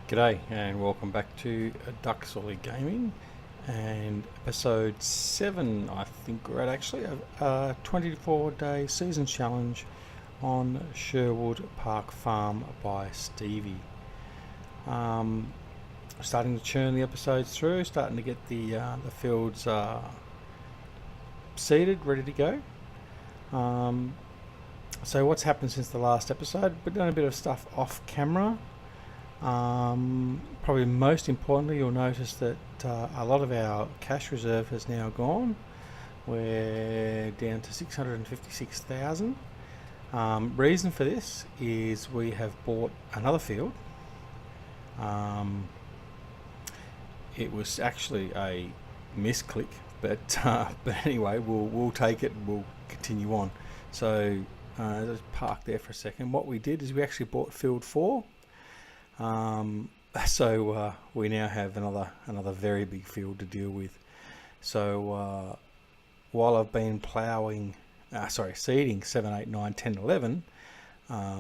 G'day and welcome back to Duckzorly Gaming and episode 7 I think we're at actually, a 24-day season challenge on Sherwood Park Farm by Stevie. Starting to churn the episodes through, starting to get the fields seeded, ready to go. So what's happened since the last episode? We've done a bit of stuff off camera. Probably most importantly, you'll notice that a lot of our cash reserve has now gone. We're down to 656,000. Reason for this is we have bought another field. It was actually a misclick, but anyway, we'll take it and we'll continue on. So let's park there for a second. What we did is we actually bought field 4. So we now have another very big field to deal with. So while I've been seeding 7, 8, 9, 10, 11,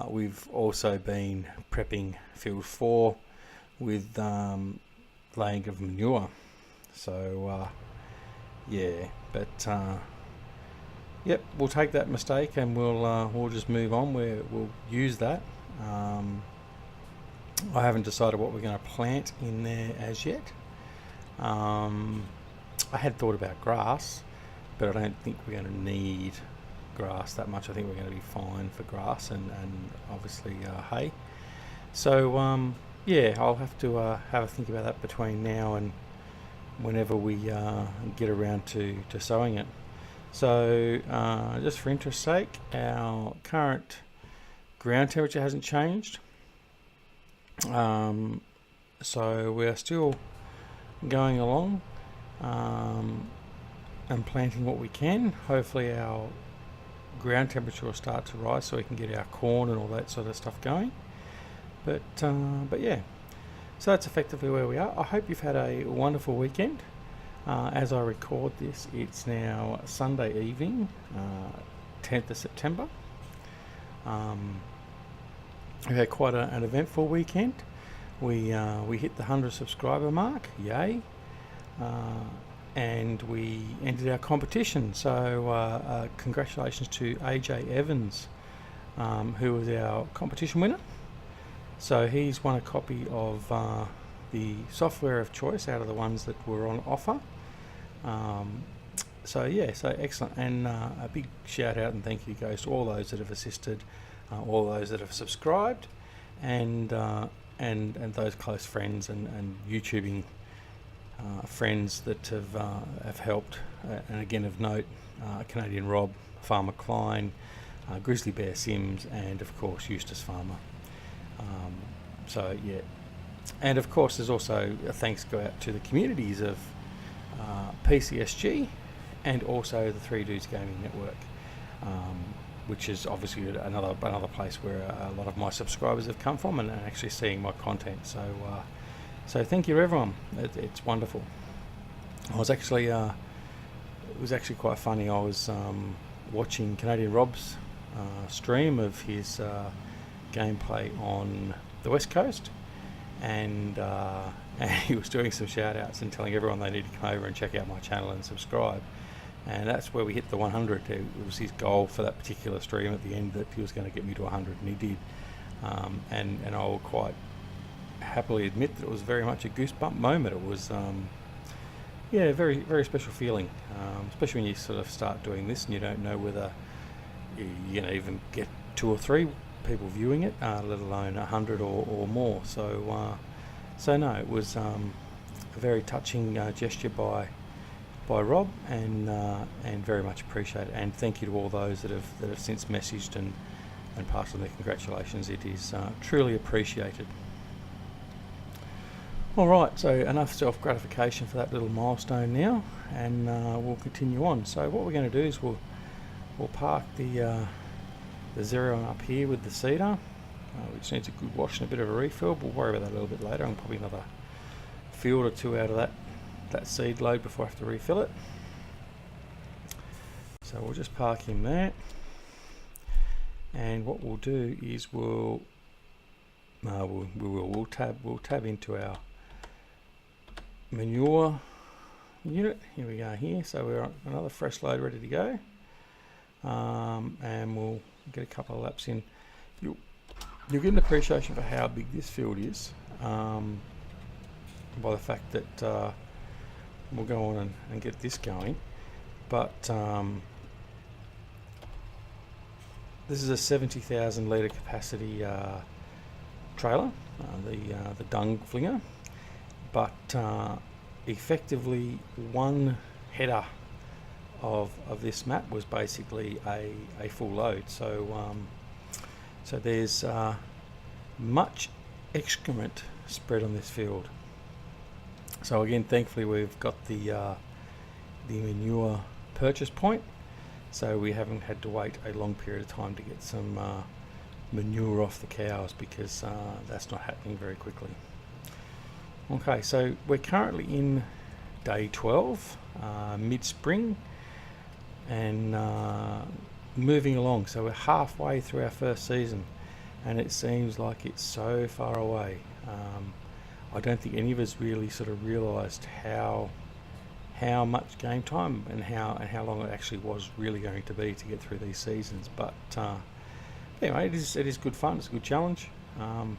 we've also been prepping field 4 with laying of manure. So yep, we'll take that mistake and we'll just move on. We'll use that. I haven't decided what we're going to plant in there as yet. I had thought about grass, but I don't think we're going to need grass that much. I think we're going to be fine for grass and obviously hay. So yeah, I'll have to have a think about that between now and whenever we get around to sowing it. So just for interest's sake, our current ground temperature hasn't changed. So we are still going along and planting what we can. Hopefully our ground temperature will start to rise so we can get our corn and all that sort of stuff going. But yeah, so that's effectively where we are. I hope you've had a wonderful weekend. As I record this, it's now Sunday evening, 10th of September. We had quite an eventful weekend. We hit the 100 subscriber mark, yay! And we ended our competition. So congratulations to AJ Evans, who was our competition winner. So he's won a copy of the software of choice out of the ones that were on offer. So yeah, so excellent, and a big shout out and thank you goes to all those that have assisted. All those that have subscribed, and those close friends and YouTubing friends that have helped. And again, of note, Canadian Rob, Farmer Klein, Grizzly Bear Sims, and of course Eustace Pharmer. So yeah, and of course there's also a thanks go out to the communities of PCSG and also the Three Dudes Gaming Network. Which is obviously another place where a lot of my subscribers have come from and actually seeing my content. So thank you everyone. It's wonderful. I was actually it was actually quite funny. I was watching Canadian Rob's stream of his gameplay on the West Coast, and he was doing some shout outs and telling everyone they need to come over and check out my channel and subscribe. And that's where we hit the 100. It was his goal for that particular stream at the end that he was going to get me to 100, and he did. And I'll quite happily admit that it was very much a goosebump moment. It was, yeah, very, very special feeling, especially when you sort of start doing this and you don't know whether you're going to even get 2 or 3 people viewing it, let alone 100 or more. So no, it was a very touching gesture by Rob, and very much appreciated, and thank you to all those that have since messaged and passed on their congratulations. It is truly appreciated. Alright, so enough self-gratification for that little milestone now, and we'll continue on. So what we're going to do is we'll park the zero up here with the seeder, which needs a good wash and a bit of a refill. We'll worry about that a little bit later, and probably another field or 2 out of that seed load before I have to refill it. So we'll just park him there, and what we'll do is we'll we'll tab into our manure unit. Here we go here. So we're on another fresh load ready to go. And we'll get a couple of laps in. You'll get an appreciation for how big this field is by the fact that we'll go on and get this going. But this is a 70,000 litre capacity trailer, the dung flinger, but effectively one header of this map was basically a full load. So so there's much excrement spread on this field. So again, thankfully we've got the manure purchase point, so we haven't had to wait a long period of time to get some manure off the cows, because that's not happening very quickly. Okay, so we're currently in day 12, mid-spring, and moving along. So we're halfway through our first season, and it seems like it's so far away. I don't think any of us really sort of realised how much game time and how long it actually was really going to be to get through these seasons. But anyway, it is good fun. It's a good challenge, and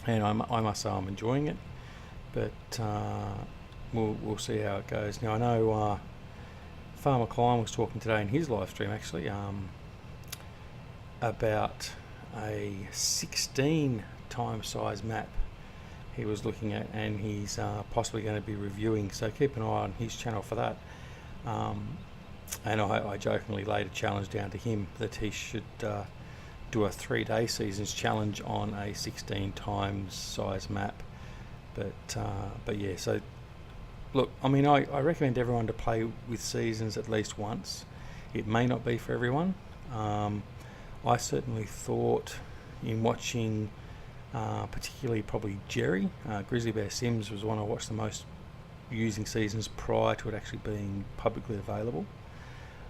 I must say I'm enjoying it. But we'll see how it goes. Now I know Farmer Klein was talking today in his live stream actually about a 16 time size map he was looking at, and he's possibly going to be reviewing, so keep an eye on his channel for that. And I jokingly laid a challenge down to him that he should do a 3-day seasons challenge on a 16 times size map. But yeah, so look, I mean, I recommend everyone to play with seasons at least once. It may not be for everyone. I certainly thought in watching particularly probably Jerry, Grizzly Bear Sims was the one I watched the most using seasons prior to it actually being publicly available.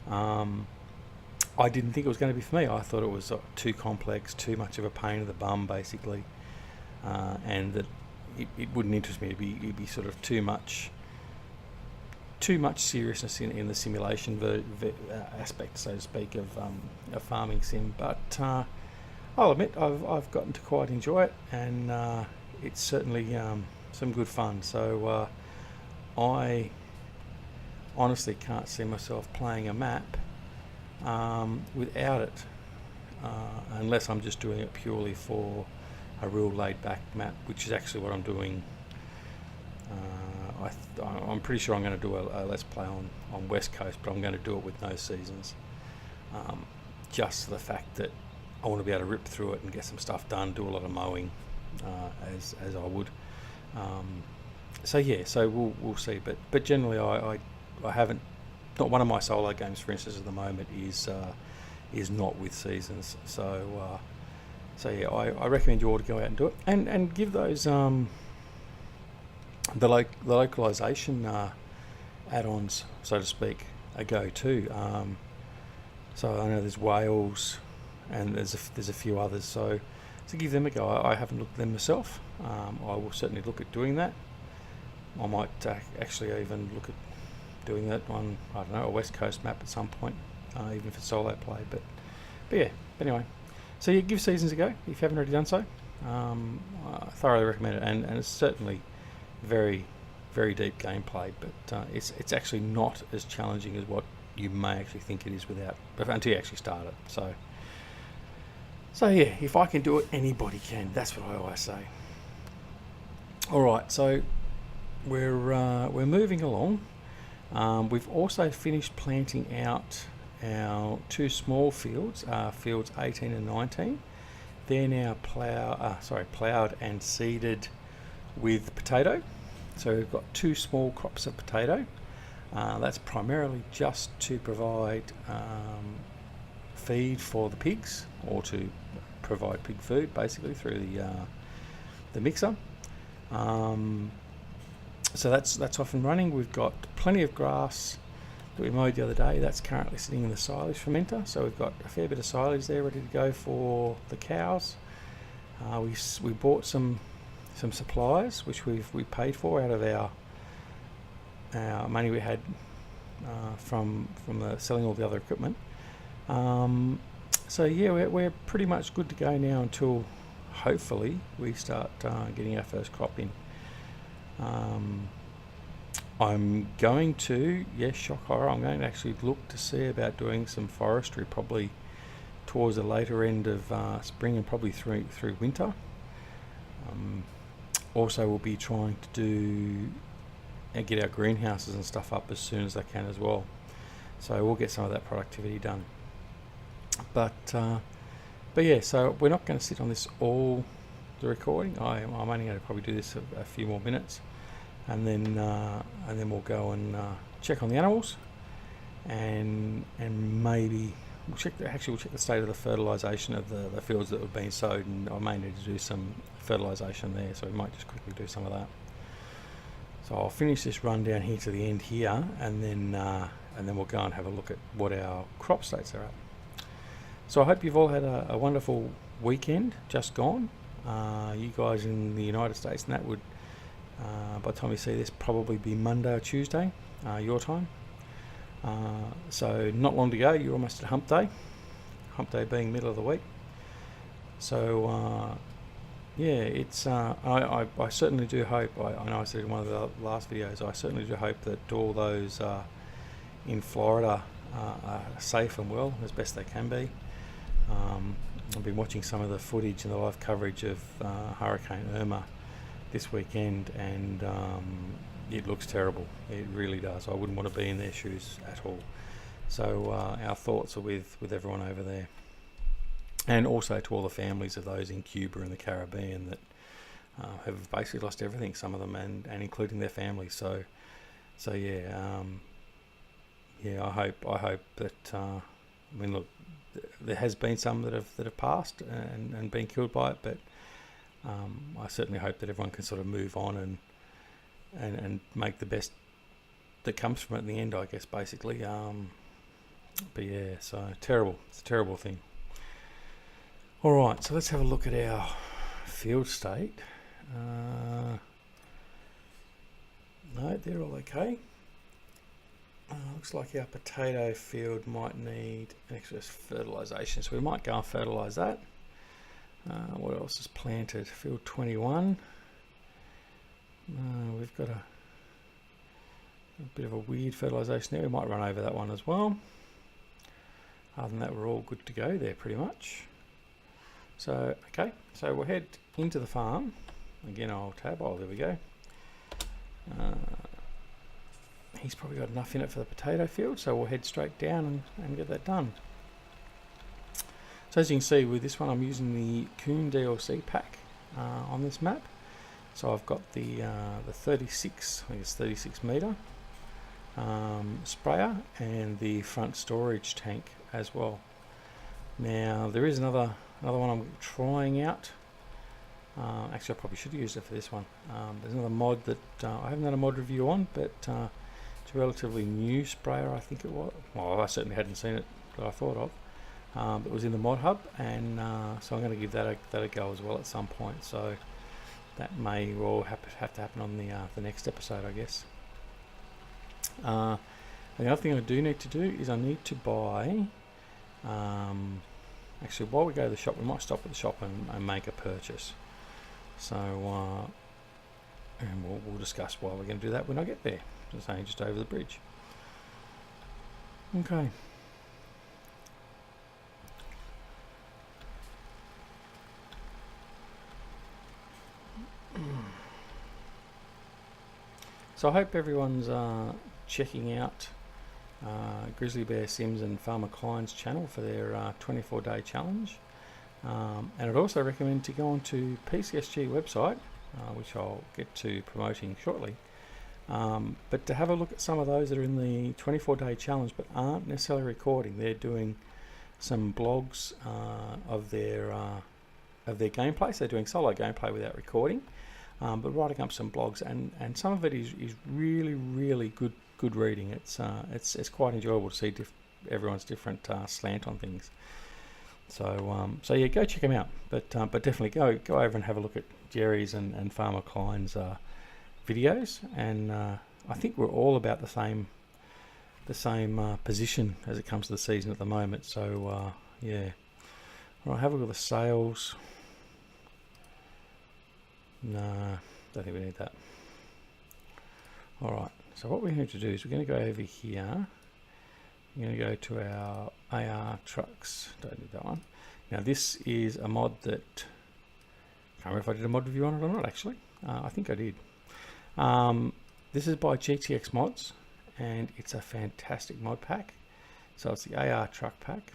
I didn't think it was going to be for me. I thought it was too complex, too much of a pain in the bum basically, and that it wouldn't interest me. It'd be sort of too much seriousness in the simulation aspect, so to speak, of a farming sim. But I'll admit I've gotten to quite enjoy it, and it's certainly some good fun. So I honestly can't see myself playing a map without it, unless I'm just doing it purely for a real laid-back map, which is actually what I'm doing. I'm pretty sure I'm going to do a Let's Play on West Coast, but I'm going to do it with no seasons, just for the fact that I want to be able to rip through it and get some stuff done, do a lot of mowing, as I would. So yeah, so we'll see. But generally, I haven't. Not one of my solo games, for instance, at the moment is not with seasons. So yeah, I recommend you all to go out and do it, and give those the localization add-ons, so to speak, a go too. So I know there's Wales, and there's a few others, so give them a go. I haven't looked at them myself. I will certainly look at doing that. I might actually even look at doing that on, I don't know, a West Coast map at some point, even for solo play. But yeah, anyway, so yeah, give seasons a go if you haven't already done so. I thoroughly recommend it, and it's certainly very, very deep gameplay, but it's actually not as challenging as what you may actually think it is until you actually start it. So yeah, if I can do it, anybody can. That's what I always say. All right, so we're moving along. We've also finished planting out our two small fields, fields 18 and 19. They're now ploughed and seeded with potato. So we've got two small crops of potato. That's primarily just to provide feed for the pigs, or to provide pig food basically through the mixer. So that's off and running. We've got plenty of grass that we mowed the other day. That's currently sitting in the silage fermenter. So we've got a fair bit of silage there ready to go for the cows. We bought some supplies which we paid for out of our money we had from selling all the other equipment. So yeah, we're pretty much good to go now until hopefully we start getting our first crop in. I'm going to, yes, shock horror, I'm going to actually look to see about doing some forestry probably towards the later end of spring and probably through winter. Also, we'll be trying to do and get our greenhouses and stuff up as soon as I can as well. So we'll get some of that productivity done. But yeah, so we're not going to sit on this all the recording. I'm only going to probably do this a few more minutes, and then we'll go and check on the animals, and maybe we'll check the state of the fertilisation of the fields that have been sowed, and I may need to do some fertilisation there, so we might just quickly do some of that. So I'll finish this run down here to the end here, and then we'll go and have a look at what our crop states are at. So I hope you've all had a wonderful weekend just gone. You guys in the United States, and that would, by the time you see this, probably be Monday or Tuesday, your time. So not long to go, you're almost at hump day being middle of the week. So yeah, it's I certainly do hope, I know I said in one of the last videos, I certainly do hope that all those in Florida are safe and well as best they can be. I've been watching some of the footage and the live coverage of Hurricane Irma this weekend, and it looks terrible. It really does. I wouldn't want to be in their shoes at all. So our thoughts are with everyone over there, and also to all the families of those in Cuba and the Caribbean that have basically lost everything, some of them, and including their families. So yeah, yeah. I hope that. I mean, look, there has been some that have passed and been killed by it, but I certainly hope that everyone can sort of move on and make the best that comes from it in the end, I guess, basically. But yeah, so terrible. It's a terrible thing. All right, so let's have a look at our field state. No, they're all okay. Looks like our potato field might need an extra fertilisation, so we might go and fertilise that. What else is planted? Field 21. We've got a bit of a weird fertilisation there. We might run over that one as well. Other than that, we're all good to go there pretty much. So, okay, so we'll head into the farm. Again, I'll tab. Oh, there we go. He's probably got enough in it for the potato field, so we'll head straight down and get that done. So as you can see with this one, I'm using the Coon DLC pack on this map. So I've got the 36, I think it's 36 metre sprayer, and the front storage tank as well. Now there is another one I'm trying out. Actually, I probably should have used it for this one. There's another mod that I haven't done a mod review on, but it's a relatively new sprayer, I think it was. Well, I certainly hadn't seen it that I thought of. It was in the mod hub, and so I'm going to give that a go as well at some point. So that may well have to happen on the next episode, I guess. The other thing I do need to do is I need to buy. Actually, while we go to the shop, we might stop at the shop and make a purchase. So, and we'll discuss why we're going to do that when I get there. It's only just over the bridge. Okay. So I hope everyone's checking out Grizzly Bear Sims and Farmer Klein's channel for their 24-day challenge. And I'd also recommend to go on to PCSG website, which I'll get to promoting shortly. But to have a look at some of those that are in the 24-day challenge but aren't necessarily recording. They're doing some blogs of their gameplay. So they're doing solo gameplay without recording, but writing up some blogs, and some of it is really good reading. It's quite enjoyable to see everyone's different slant on things. So yeah, go check them out. But definitely go over and have a look at Jerry's and Farmer Klein's videos. And I think we're all about the same position as it comes to the season at the moment. So yeah. Right, have a look at the sales. No, don't think we need that. All right. So what we're going to do is we're going to go over here. We're going to go to our AR trucks. Don't need that one. Now this is a mod that, I can't remember if I did a mod review on it or not actually. I think I did. This is by GTX Mods and it's a fantastic mod pack. So it's the AR truck pack.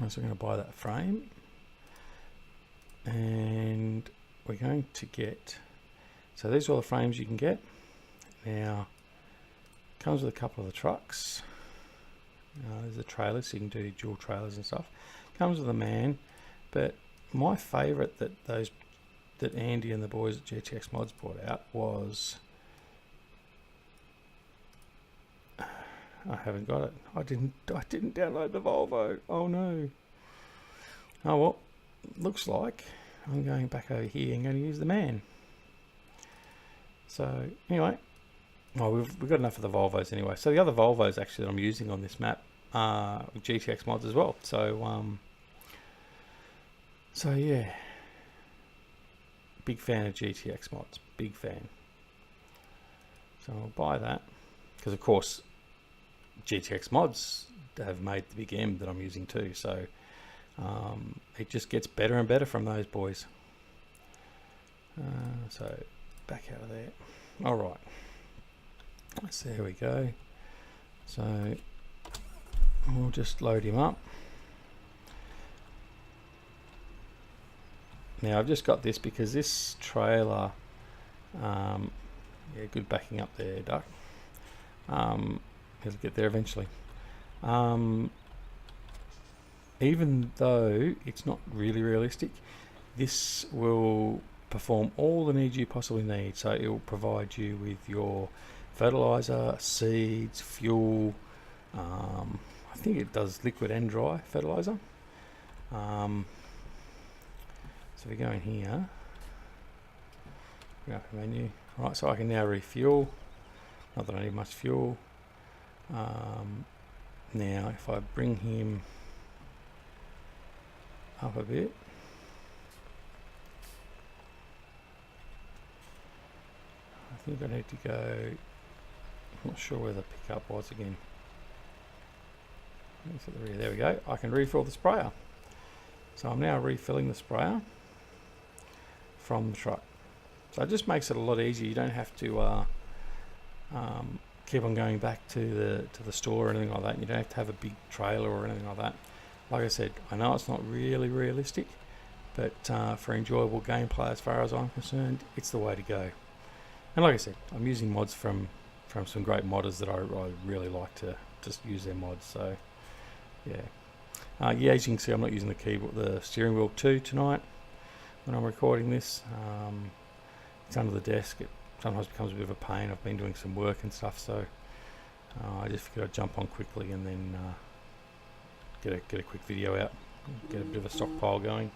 So we're going to buy that frame. And we're going to get, so these are all the frames you can get. Now, comes with a couple of the trucks. There's the trailers, so you can do dual trailers and stuff. Comes with a man, but my favourite that Andy and the boys at GTX Mods brought out was, I haven't got it. I didn't download the Volvo. Oh no. Oh well, looks like I'm going back over here and going to use the man. So anyway. Oh, we've got enough of the Volvos anyway. So the other Volvos actually that I'm using on this map are GTX Mods as well. So so yeah, big fan of GTX Mods, big fan. So I'll buy that because of course GTX Mods have made the big M that I'm using too. So it just gets better and better from those boys. So back out of there. All right. So there we go. So we'll just load him up. Now I've just got this because this trailer, yeah, good backing up there, Duck. He'll get there eventually. Even though it's not really realistic, this will perform all the needs you possibly need. So it will provide you with your fertilizer, seeds, fuel. I think it does liquid and dry fertilizer. So we go in here, go up the menu. Right, so I can now refuel. Not that I need much fuel. Now if I bring him up a bit, I think I need to go, I'm not sure where the pickup was again. It's at the rear. There we go. I can refill the sprayer. So I'm now refilling the sprayer from the truck. So it just makes it a lot easier. You don't have to keep on going back to the store or anything like that. You don't have to have a big trailer or anything like that. Like I said, I know it's not really realistic, but for enjoyable gameplay as far as I'm concerned, it's the way to go. And like I said, I'm using mods from some great modders that I really like to just use their mods. So yeah, yeah. As you can see, I'm not using the steering wheel tonight when I'm recording this. It's under the desk. It sometimes becomes a bit of a pain. I've been doing some work and stuff, so I just figured I'd jump on quickly and then get a quick video out, get a bit of a stockpile going.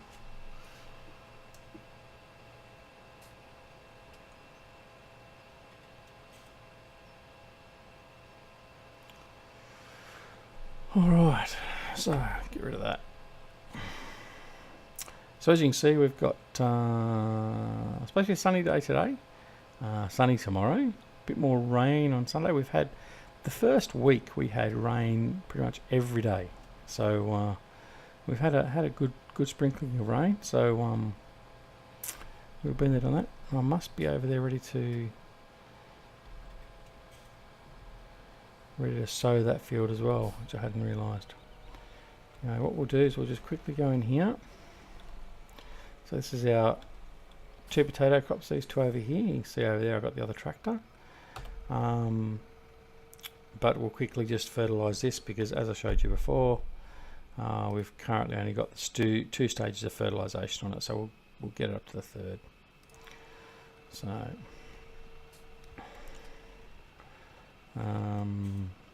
Alright, so get rid of that. So as you can see, we've got especially a sunny day today, sunny tomorrow, a bit more rain on Sunday. We've had, the first week we had rain pretty much every day. So we've had a good sprinkling of rain. So we've been there, done that. I must be over there ready to sow that field as well, which I hadn't realised. Now what we'll do is we'll just quickly go in here. So this is our 2 potato crops, these 2 over here. You can see over there I've got the other tractor. But we'll quickly just fertilise this because, as I showed you before, we've currently only got two stages of fertilisation on it, so we'll get it up to the 3rd. So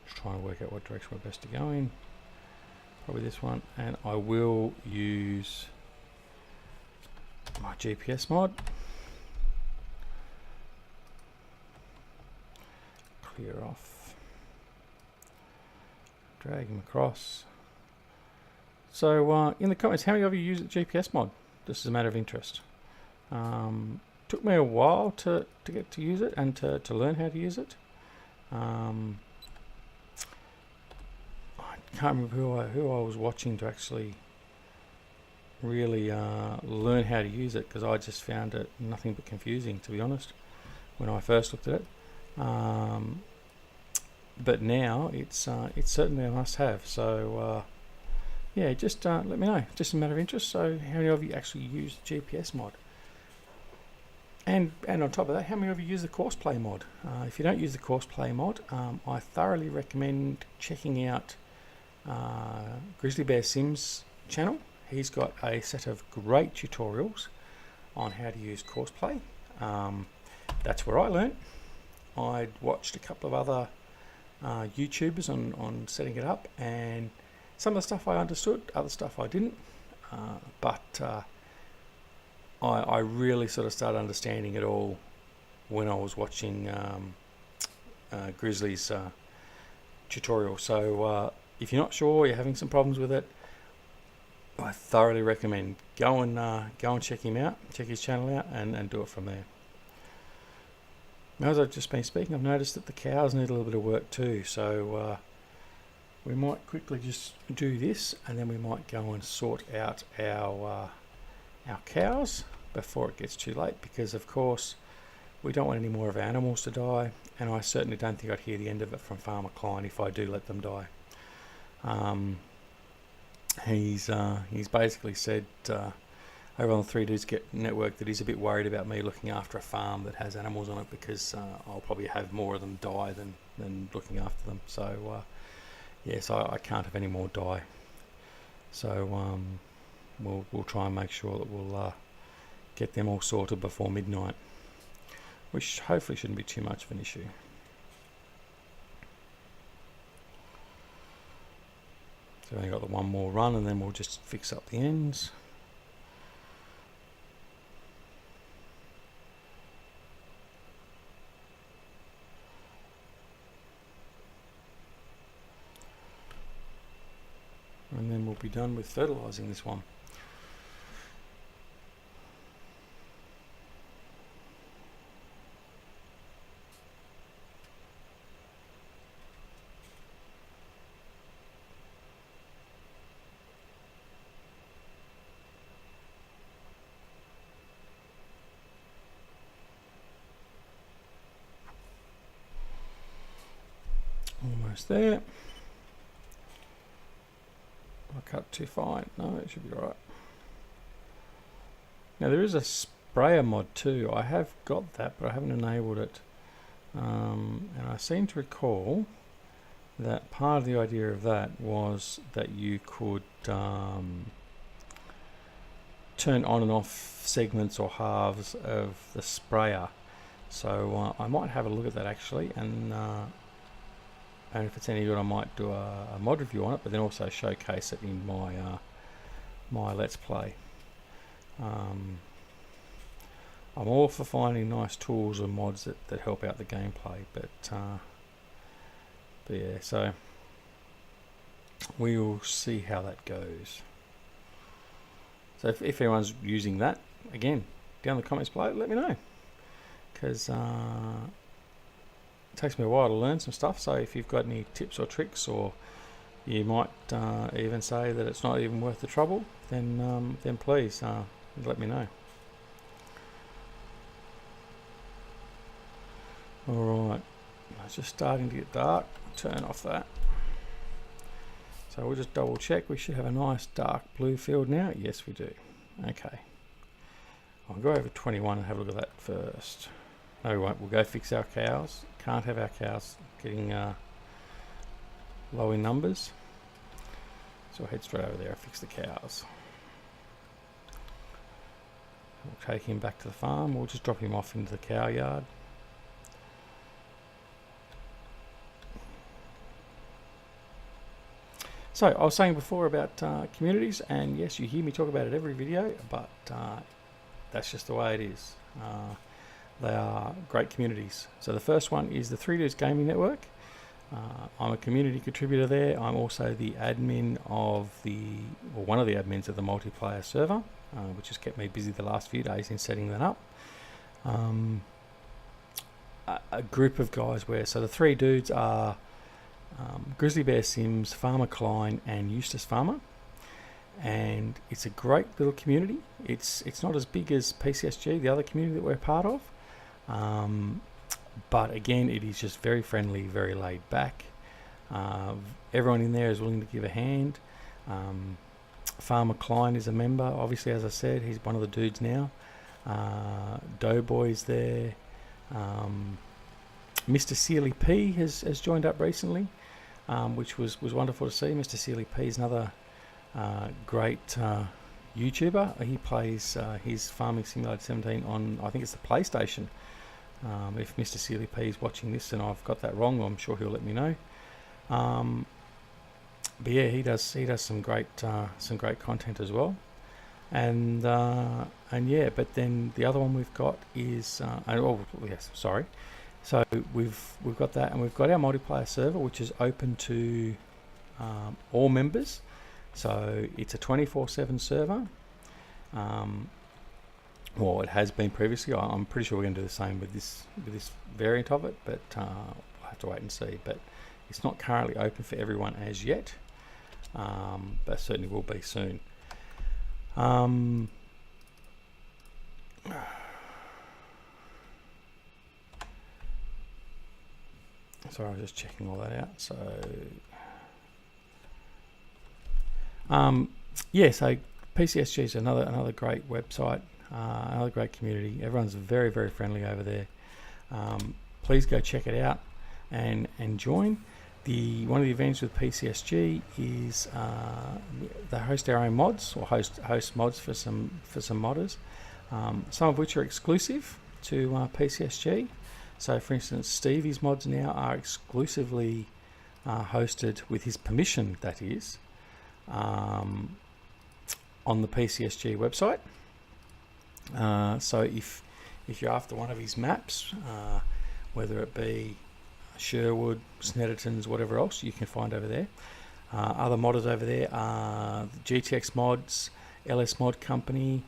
just trying to work out what direction we're best to go in. probably this one, and I will use my GPS mod. Clear off, drag him across. So in the comments, how many of you use the GPS mod? This is a matter of interest. Took me a while to get to use it and to learn how to use it. I can't remember who I was watching to actually really learn how to use it, because I just found it nothing but confusing, to be honest, when I first looked at it. But now it's certainly a must-have. So yeah, just let me know. Just a matter of interest. So how many of you actually use the GPS mod? And on top of that, how many of you use the courseplay mod? If you don't use the courseplay mod, I thoroughly recommend checking out Grizzly Bear Sims channel. He's got a set of great tutorials on how to use courseplay. That's where I learned. I'd watched a couple of other YouTubers on setting it up, and some of the stuff I understood, other stuff I didn't. But I really sort of started understanding it all when I was watching Grizzly's tutorial. So if you're not sure, you're having some problems with it, I thoroughly recommend go and check him out, check his channel out, and do it from there. Now, as I've just been speaking, I've noticed that the cows need a little bit of work too, so we might quickly just do this, and then we might go and sort out our cows before it gets too late, because of course we don't want any more of our animals to die, and I certainly don't think I'd hear the end of it from Farmer Klein if I do let them die. He's basically said over on the 3 Dudes Get network that he's a bit worried about me looking after a farm that has animals on it, because I'll probably have more of them die than looking after them. So yes, I can't have any more die. So we'll try and make sure that we'll get them all sorted before midnight, which hopefully shouldn't be too much of an issue. So I've only got the one more run, and then we'll just fix up the ends. And then we'll be done with fertilizing this one. Almost there. I cut too fine. No, it should be alright. Now there is a sprayer mod too. I have got that, but I haven't enabled it. And I seem to recall that part of the idea of that was that you could turn on and off segments or halves of the sprayer. So I might have a look at that actually, and if it's any good, I might do a mod review on it, but then also showcase it in my my Let's Play. I'm all for finding nice tools and mods that help out the gameplay, but yeah, so we will see how that goes. So if anyone's using that, again, down in the comments below, let me know, because it takes me a while to learn some stuff. So if you've got any tips or tricks, or you might even say that it's not even worth the trouble, then please let me know. Alright, it's just starting to get dark. Turn off that. So we'll just double check. We should have a nice dark blue field now. Yes, we do. Okay. I'll go over 21 and have a look at that first. No, we won't. We'll go fix our cows. Can't have our cows getting low in numbers. So I'll head straight over there and fix the cows. We'll take him back to the farm. We'll just drop him off into the cow yard. So I was saying before about communities, and yes, you hear me talk about it every video, but that's just the way it is. They are great communities. So the first one is the Three Dudes Gaming Network. I'm a community contributor there. I'm also the admin of one of the admins of the multiplayer server, which has kept me busy the last few days in setting that up. A group of guys so the three dudes are Grizzly Bear Sims, Farmer Klein, and Eustace Pharmer. And it's a great little community. It's not as big as PCSG, the other community that we're part of. But again, it is just very friendly, very laid back. Everyone in there is willing to give a hand. Farmer Klein is a member, obviously, as I said, he's one of the dudes now. DoughBoy's there. Mr. Sealy P has joined up recently, which was wonderful to see. Mr. Sealy P is another great YouTuber. He plays his Farming Simulator 17 on, I think it's the PlayStation. If Mr. Sealy P is watching this and I've got that wrong, I'm sure he'll let me know. But yeah, he does some great content as well. And yeah, but then the other one we've got is so we've got that, and we've got our multiplayer server, which is open to all members. So it's a 24/7 server. Well, it has been previously. I'm pretty sure we're going to do the same with this variant of it, but we'll have to wait and see. But it's not currently open for everyone as yet, but certainly will be soon. Sorry, I was just checking all that out. So, yeah, so PCSG is another great website, another great community. Everyone's very, very friendly over there. Please go check it out and join. One of the advantages with PCSG is they host our own mods, or host mods for some modders, some of which are exclusive to PCSG. So, for instance, Stevie's mods now are exclusively hosted with his permission, that is, on the PCSG website. So if you're after one of his maps, whether it be Sherwood, Snetterton's, whatever else, you can find over there. Other modders over there are GTX Mods, LS Mod Company,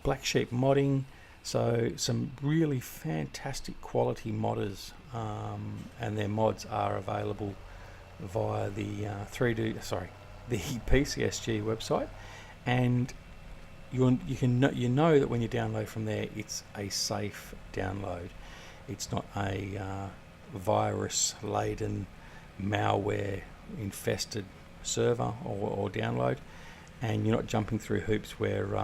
Black Sheep Modding. So some really fantastic quality modders, and their mods are available via the the PCSG website, and you know that when you download from there, it's a safe download. It's not a virus-laden, malware-infested server or download, and you're not jumping through hoops where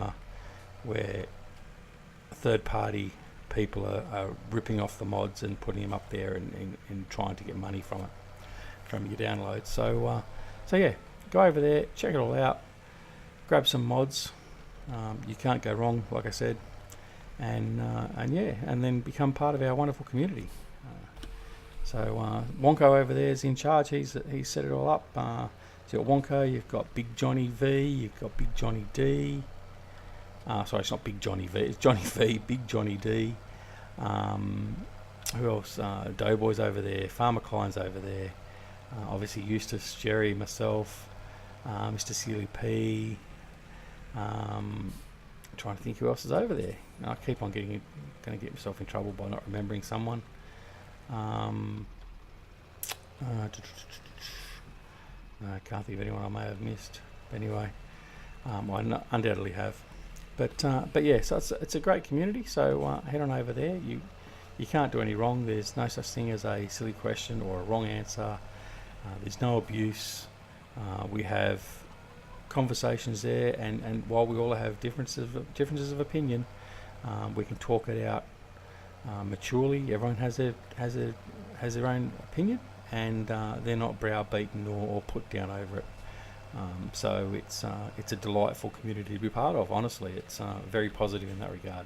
third-party people are ripping off the mods and putting them up there and trying to get money from your download. So yeah, go over there, check it all out, grab some mods. You can't go wrong, like I said, and yeah, and then become part of our wonderful community. So Wonko over there is in charge. He's set it all up. So you've got Wonko, you've got Big Johnny V, you've got Big Johnny D. Sorry, it's not Big Johnny V, it's Johnny V, Big Johnny D. Who else? DoughBoy's over there, Farmer Klein's over there. Obviously Eustace, Jerry, myself, Mr. Sealy P. Trying to think who else is over there. I keep on going to get myself in trouble by not remembering someone. I can't think of anyone I may have missed. Anyway, I undoubtedly have. But yeah, so it's a great community. So head on over there. You can't do any wrong. There's no such thing as a silly question or a wrong answer. There's no abuse. We have conversations there, and while we all have differences of opinion, we can talk it out maturely. Everyone has their own opinion, and they're not browbeaten or put down over it. So it's a delightful community to be part of. Honestly, it's very positive in that regard.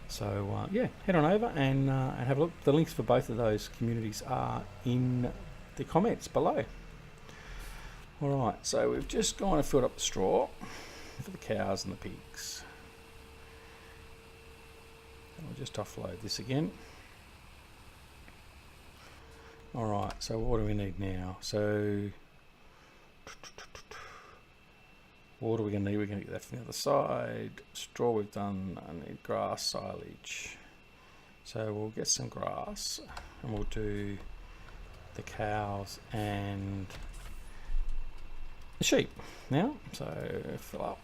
So yeah, head on over and have a look. The links for both of those communities are in the comments below. Alright, so we've just gone and filled up the straw for the cows and the pigs. I'll just offload this again. Alright, so what do we need now? So what are we going to need? We're going to get that from the other side. Straw we've done. I need grass silage. So we'll get some grass and we'll do the cows and the sheep now. So fill up.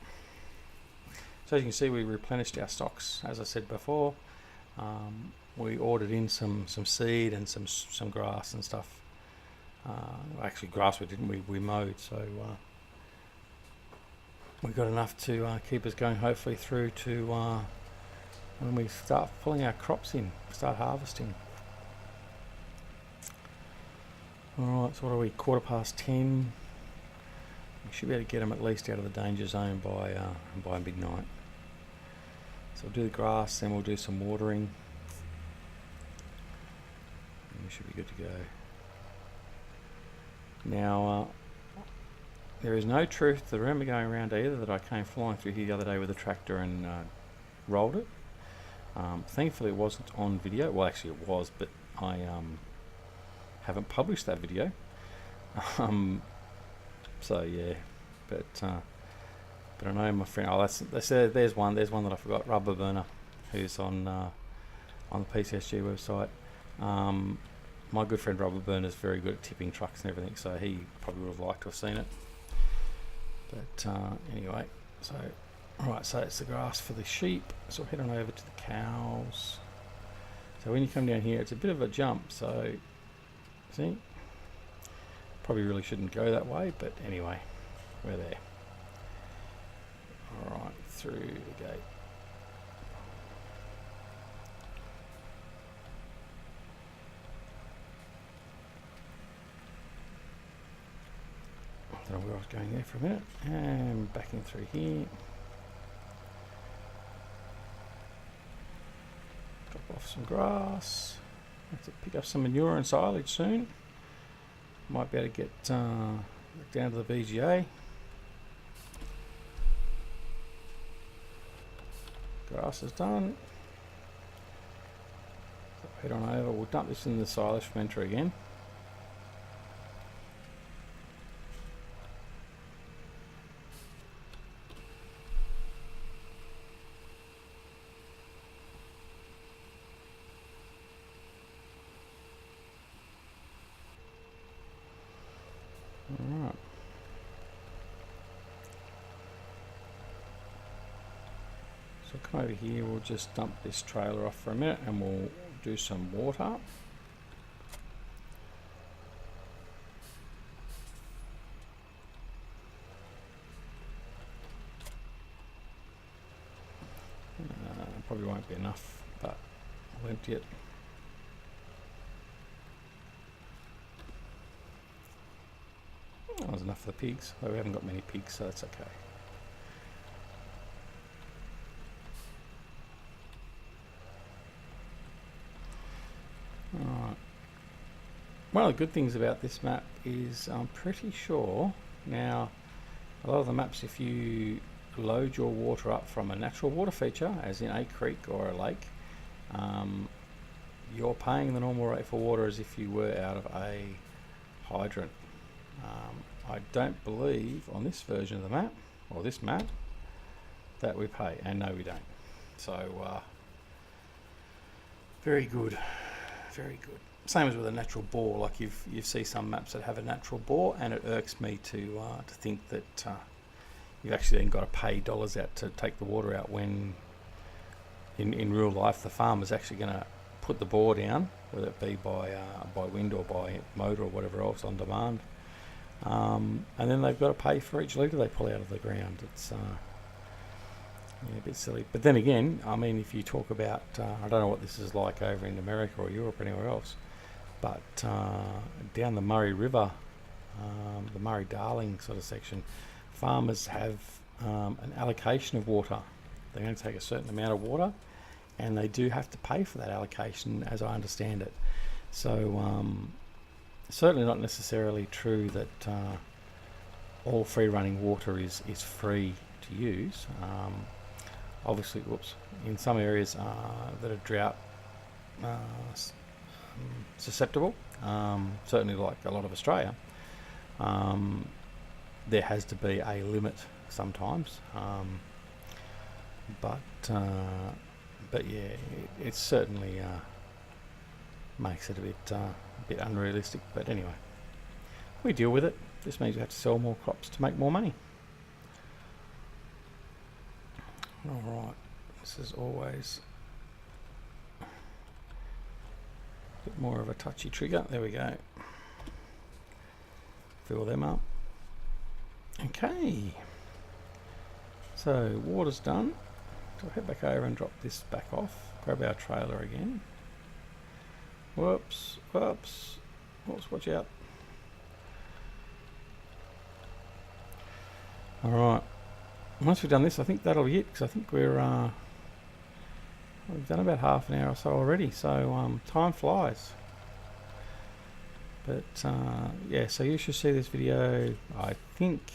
So as you can see, we replenished our stocks, as I said before. We ordered in some seed and some grass and stuff. Actually, grass we didn't. We mowed, so we got enough to keep us going. Hopefully through to when we start pulling our crops in, start harvesting. All right. So what are we? 10:15. We should be able to get them at least out of the danger zone by midnight. So we'll do the grass, then we'll do some watering. We should be good to go. Now, there is no truth to the rumour going around either that I came flying through here the other day with a tractor and rolled it. Thankfully it wasn't on video. Well, actually it was, but I haven't published that video. So yeah, but I know my friend. Oh, there's one that I forgot. Rubber Burner, who's on the PCSG website. My good friend Rubber Burner is very good at tipping trucks and everything, so he probably would have liked to have seen it. But anyway, so right, so it's the grass for the sheep. So we'll head on over to the cows. So when you come down here, it's a bit of a jump. So see, probably really shouldn't go that way, but anyway, we're there. All right, through the gate. I don't know where I was going there for a minute, and backing through here. Drop off some grass. Have to pick up some manure and silage soon. Might be able to get down to the BGA. Grass is done. So head on over. We'll dump this in the silage fermenter again. Alright. So come over here, we'll just dump this trailer off for a minute and we'll do some water. Probably won't be enough, but I'll empty it. That was enough for the pigs, though we haven't got many pigs, so that's okay. Alright. One of the good things about this map is I'm pretty sure now a lot of the maps, if you load your water up from a natural water feature, as in a creek or a lake, you're paying the normal rate for water as if you were out of a hydrant. I don't believe on this version of the map, or this map, that we pay, and no we don't. So very good, very good. Same as with a natural bore, like you see some maps that have a natural bore, and it irks me to think that you've actually then got to pay dollars out to take the water out, when in real life the farmer's actually going to put the bore down, whether it be by wind or by motor or whatever else on demand, and then they've got to pay for each litre they pull out of the ground. It's yeah, a bit silly. But then again, I mean, if you talk about I don't know what this is like over in America or Europe or anywhere else, but down the Murray River, the Murray-Darling sort of section, farmers have an allocation of water. They're going to take a certain amount of water, and they do have to pay for that allocation, as I understand it. So certainly not necessarily true that all free running water is free to use. Obviously, whoops, in some areas that are drought susceptible, certainly like a lot of Australia, there has to be a limit sometimes. But yeah, it certainly makes it a bit unrealistic. But anyway, we deal with it. This means we have to sell more crops to make more money. Alright, this is always a bit more of a touchy trigger. There we go. Fill them up. Okay. So, water's done. So I'll head back over and drop this back off. Grab our trailer again. Whoops, whoops. Whoops, watch out. Alright. Once we've done this, I think that'll be it, because I think we've done about half an hour or so already, so time flies. But yeah, so you should see this video, I think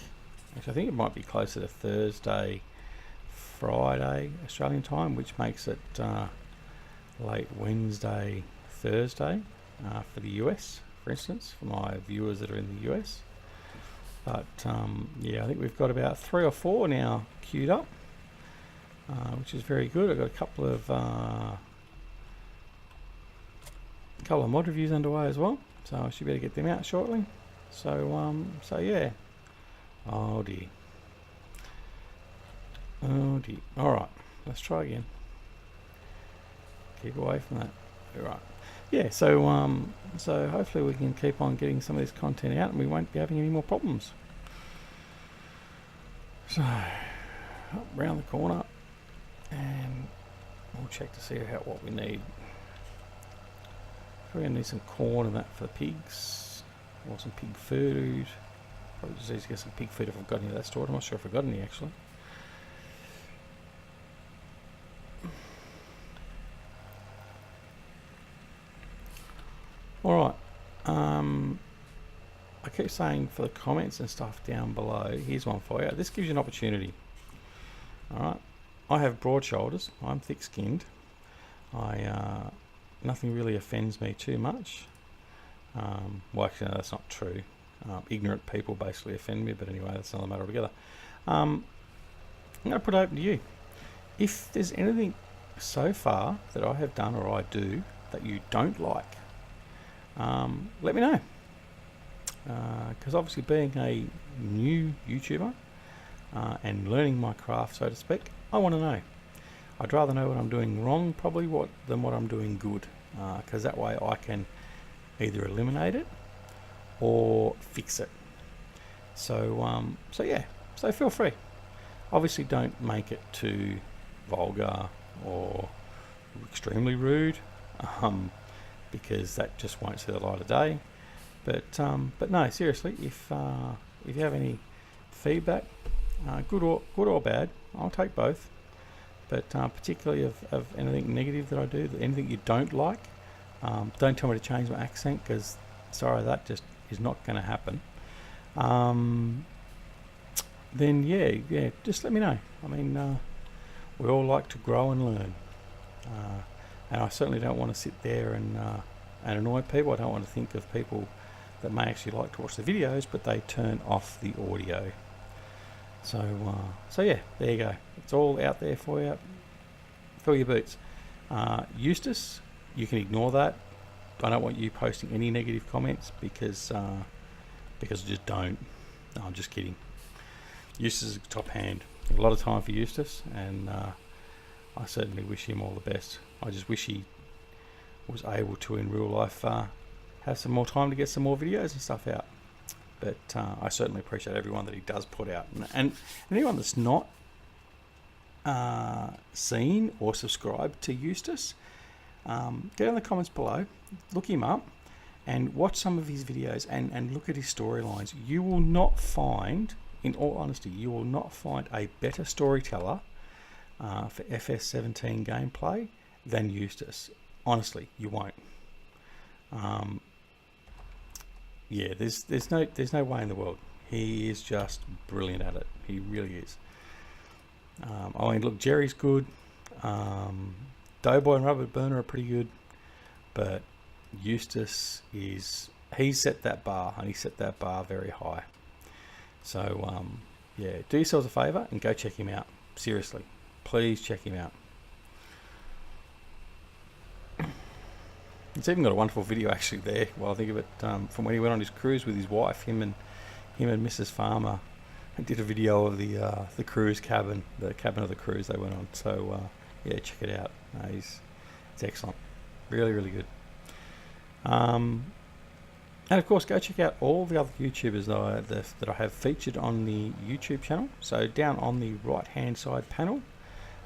it might be closer to Thursday, Friday Australian time, which makes it late Wednesday, Thursday for the US, for instance, for my viewers that are in the US. But yeah, I think we've got about 3 or 4 now queued up, which is very good. I've got a couple of mod reviews underway as well, so I should be able to get them out shortly. So so yeah. Oh dear. Oh dear. All right, let's try again. Keep away from that. All right. Yeah, so so hopefully we can keep on getting some of this content out, and we won't be having any more problems. So up round the corner, and we'll check to see what we need. We're going to need some corn and that for the pigs, or some pig food. Probably just need to get some pig food if I've got any of that stored. I'm not sure if I've got any actually. Alright, I keep saying for the comments and stuff down below, here's one for you. This gives you an opportunity. Alright, I have broad shoulders, I'm thick skinned, nothing really offends me too much. Well actually no, that's not true. Ignorant people basically offend me, but anyway, that's another matter altogether. I'm going to put it open to you. If there's anything so far that I have done or I do that you don't like, let me know, because obviously being a new YouTuber and learning my craft, so to speak, I want to know. I'd rather know what I'm doing wrong probably than what I'm doing good, because that way I can either eliminate it or fix it. So so yeah, so feel free. Obviously don't make it too vulgar or extremely rude, because that just won't see the light of day. But no, seriously, if you have any feedback, good or bad, I'll take both. But particularly of anything negative that I do, anything you don't like, don't tell me to change my accent, because sorry, that just is not going to happen. Then yeah, just let me know. I mean, we all like to grow and learn, and I certainly don't want to sit there and annoy people. I don't want to think of people that may actually like to watch the videos, but they turn off the audio. So yeah, there you go. It's all out there for you. Fill your boots. Eustace, you can ignore that. I don't want you posting any negative comments, because just don't. No, I'm just kidding. Eustace is a top hand. A lot of time for Eustace, and I certainly wish him all the best. I just wish he was able to in real life have some more time to get some more videos and stuff out. But I certainly appreciate everyone that he does put out, and anyone that's not seen or subscribed to Eustace, get in the comments below, look him up and watch some of his videos, and look at his storylines. You will not find, in all honesty, you will not find a better storyteller for FS17 gameplay than Eustace. Honestly, you won't. Yeah, there's no way in the world He is just brilliant at it. He really is. I mean, look, Jerry's good. DoughBoy and Rubber Burner are pretty good, but Eustace he's set that bar, and he set that bar very high. So yeah, do yourselves a favour and go check him out. Seriously, please check him out. It's even got a wonderful video actually there, while I think of it, from when he went on his cruise with his wife. Him and Mrs. Pharmer did a video of the cruise cabin, the cabin of the cruise they went on. So yeah, check it out. It's excellent, really, really good. And of course, go check out all the other YouTubers that I have featured on the YouTube channel. So down on the right hand side panel,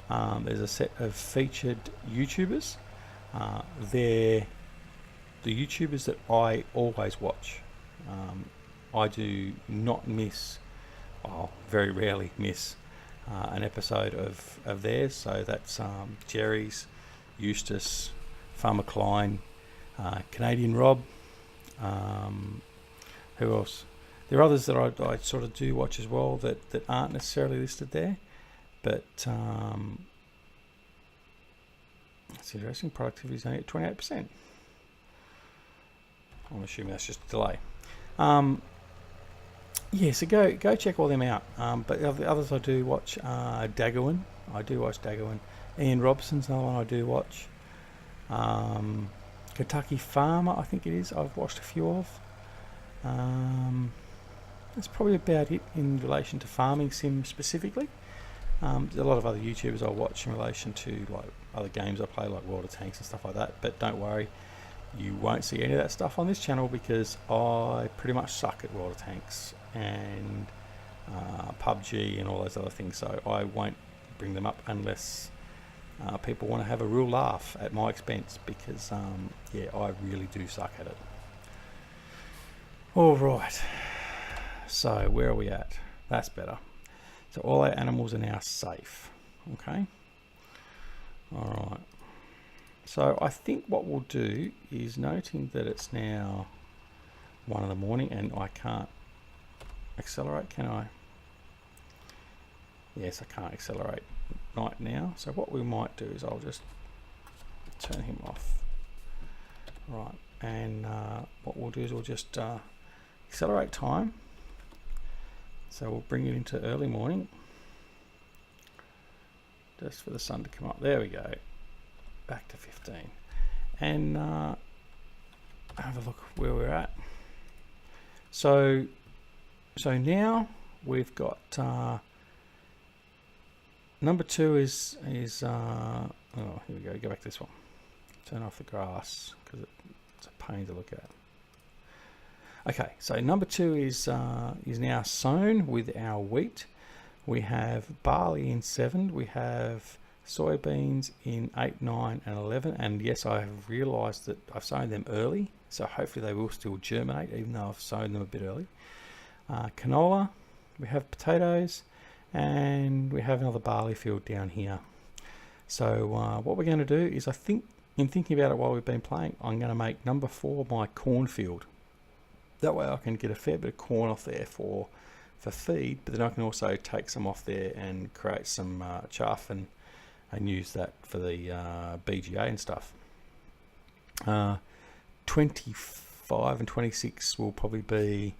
there's a set of featured YouTubers. They're the YouTubers that I always watch. I do not miss, well, very rarely miss an episode of theirs. So that's Jerry's, Eustace, Farmer Klein, Canadian Rob. Who else? There are others that I sort of do watch as well that aren't necessarily listed there, but it's interesting. Productivity is only at 28%. I'm assuming that's just a delay. Yeah, so go check all them out. But the others I do watch, Daggerwin. I do watch Daggerwin. Ian Robson's another one I do watch. Kentucky Farmer, I think it is, I've watched a few of. That's probably about it in relation to farming sim specifically. There's a lot of other YouTubers I watch in relation to like other games I play, like World of Tanks and stuff like that, but don't worry, you won't see any of that stuff on this channel because I pretty much suck at World of Tanks and PUBG and all those other things, so I won't bring them up unless people want to have a real laugh at my expense, because yeah, I really do suck at it. Alright, so where are we at? That's better. So all our animals are now safe. Okay. Alright. So I think what we'll do is, noting that it's now 1 in the morning and I can't accelerate, can I? Yes, I can't accelerate night now. So what we might do is I'll just turn him off. Right, and what we'll do is we'll just accelerate time. So we'll bring it into early morning, just for the sun to come up. There we go, back to 15, and have a look where we're at. So now we've got number 2 is oh, here we go back to this one. Turn off the grass because it's a pain to look at. Okay, so number 2 is now sown with our wheat. We have barley in 7. We have soybeans in 8, 9, and 11. And yes, I have realised that I've sown them early, so hopefully they will still germinate, even though I've sown them a bit early. Canola. We have potatoes, and we have another barley field down here. So what we're going to do is, I think, in thinking about it while we've been playing, I'm going to make number 4 my cornfield. That way I can get a fair bit of corn off there for feed, but then I can also take some off there and create some chaff and use that for the BGA and stuff. 25 and 26 will probably be,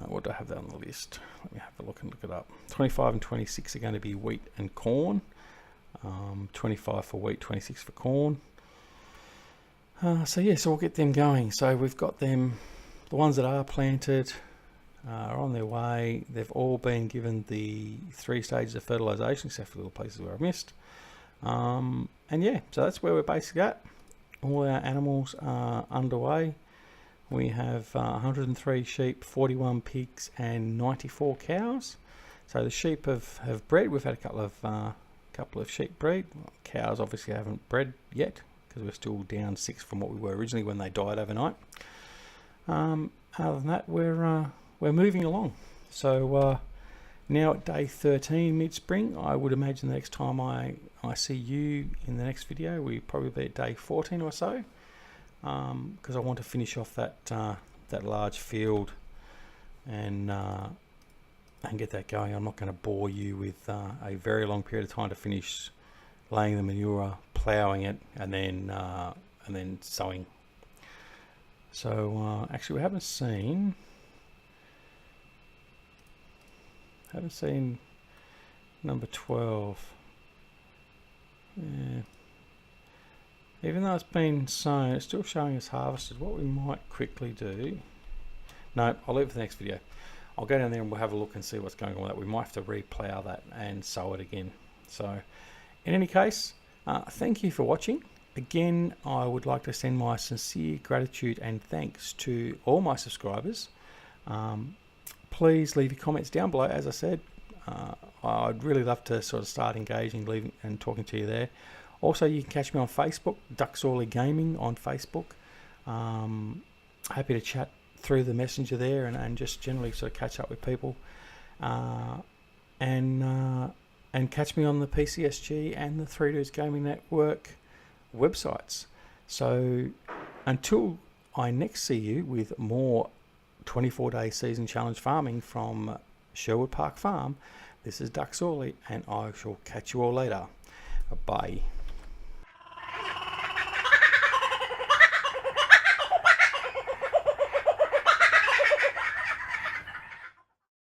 what do I have that on the list? Let me have a look and look it up. 25 and 26 are going to be wheat and corn. 25 for wheat, 26 for corn. So yeah, so we'll get them going. So we've got them. The ones that are planted are on their way. They've all been given the 3 stages of fertilisation, except for the little places where I missed. And yeah, so that's where we're basically at. All our animals are underway. We have 103 sheep, 41 pigs, and 94 cows. So the sheep have bred. We've had a couple of sheep breed. Cows obviously haven't bred yet because we're still down 6 from what we were originally when they died overnight. Other than that, we're moving along. So now at day 13 mid-spring, I would imagine the next time I see you in the next video, we probably be at day 14 or so, because I want to finish off that large field and get that going. I'm not going to bore you with a very long period of time to finish laying the manure, ploughing it, and then sowing. So actually, we haven't seen number 12. Yeah. Even though it's been sown, it's still showing us harvested. What we might quickly do... No, I'll leave it for the next video. I'll go down there and we'll have a look and see what's going on with that. We might have to re-plough that and sow it again. So, in any case, thank you for watching. Again, I would like to send my sincere gratitude and thanks to all my subscribers. Please leave your comments down below. As I said, I'd really love to sort of start engaging and talking to you there. Also, you can catch me on Facebook, Duckzorly Gaming on Facebook. Happy to chat through the messenger there and just generally sort of catch up with people. And catch me on the PCSG and the 3 Dudes Gaming Network websites. So until I next see you with more 24-day season challenge farming from Sherwood Park Farm, this is Duckzorly, and I shall catch you all later. Bye.